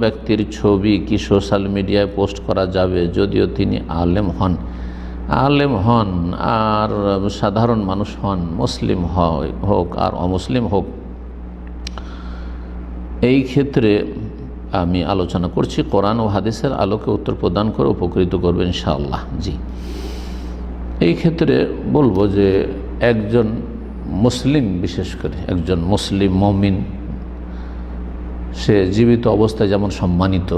ব্যক্তির ছবি কি সোশ্যাল মিডিয়ায় পোস্ট করা যাবে যদিও তিনি আলেম হন আর সাধারণ মানুষ হন, মুসলিম হোক আর অমুসলিম হোক? এই ক্ষেত্রে আমি আলোচনা করছি, কোরআন ও হাদিসের আলোকে উত্তর প্রদান করে উপকৃত করবে ইনশাআল্লাহ। জি, এই ক্ষেত্রে বলবো যে একজন মুসলিম, বিশেষ করে একজন মুসলিম মুমিন, সে জীবিত অবস্থায় যেমন সম্মানিত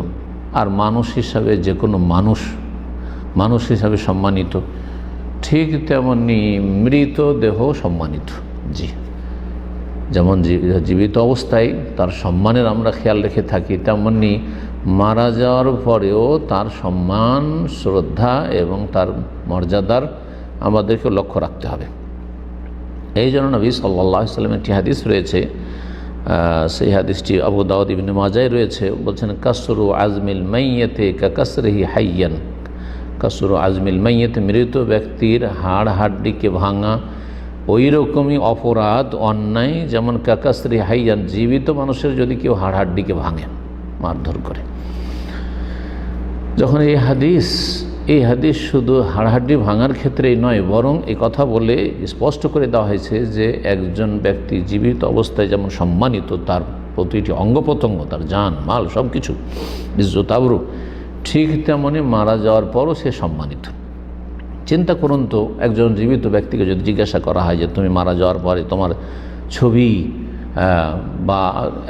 আর মানুষ হিসাবে যে কোনো মানুষ হিসাবে সম্মানিত, ঠিক তেমনি মৃতদেহ সম্মানিত। জি, যেমন জীবিত অবস্থায় তার সম্মানের আমরা খেয়াল রেখে থাকি, তেমনি মারা যাওয়ার পরেও তার সম্মান, শ্রদ্ধা এবং তার মর্যাদার আমাদেরকে লক্ষ্য রাখতে হবে। এই জন্য নবী সাল্লাল্লাহু আলাইহি ওয়াসাল্লামের একটি হাদিস রয়েছে, সেই হাদিসটি আবু দাউদ ইবনে মাজায় রয়েছে। বলছেন, কাসরু আজমিল মাইয়াতে কাসরিহি হাইয়ান। কাসরু আজমিল মাইয়াতে, মৃত ব্যক্তির হাড় হাড্ডিকে ভাঙা ওই রকমই অপরাধ, অন্যায় যেমন কাকাসরি হাইয়ান, জীবিত মানুষের যদি কেউ হাড় হাড্ডিকে ভাঙে, মারধর করে। যখন এই হাদিস শুধু হাড়হাড্ডি ভাঙার ক্ষেত্রেই নয়, বরং এই কথা বলে স্পষ্ট করে দেওয়া হয়েছে যে একজন ব্যক্তি জীবিত অবস্থায় যেমন সম্মানিত, তার প্রতিটি অঙ্গ প্রত্যঙ্গ, তার জান মাল সব কিছু ইজ্জত আবরু, ঠিক তেমনি মারা যাওয়ার পরও সে সম্মানিত। চিন্তা করুন তো, একজন জীবিত ব্যক্তিকে যদি জিজ্ঞাসা করা হয় যে তুমি মারা যাওয়ার পরে তোমার ছবি বা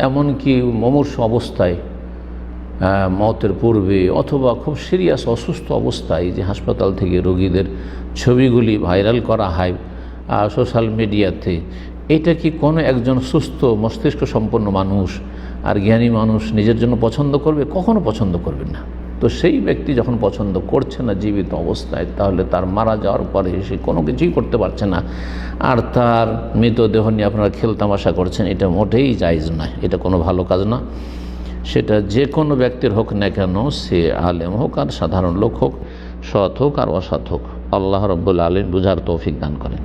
এমনকি মুমূর্ষু অবস্থায়, মতের পূর্বে অথবা খুব সিরিয়াস অসুস্থ অবস্থায় যে হাসপাতাল থেকে রোগীদের ছবিগুলি ভাইরাল করা হয় সোশ্যাল মিডিয়াতে, এটা কি কোনো একজন সুস্থ মস্তিষ্ক সম্পন্ন মানুষ আর জ্ঞানী মানুষ নিজের জন্য পছন্দ করবে? কখনো পছন্দ করবে না। তো সেই ব্যক্তি যখন পছন্দ করছে না জীবিত অবস্থায়, তাহলে তার মারা যাওয়ার পরে সে কোনো কিছুই করতে পারছে না, আর তার মৃতদেহ নিয়ে আপনারা খেলতামাশা করছেন, এটা মোটেই জায়েজ নয়, এটা কোনো ভালো কাজ না। সেটা যে কোনো ব্যক্তির হোক না কেন, সে আলেম হোক আর সাধারণ লোক হোক, সৎ হোক আর অসৎ হোক। আল্লাহ রাব্বুল আলামিন বুঝার তৌফিক দান করেন।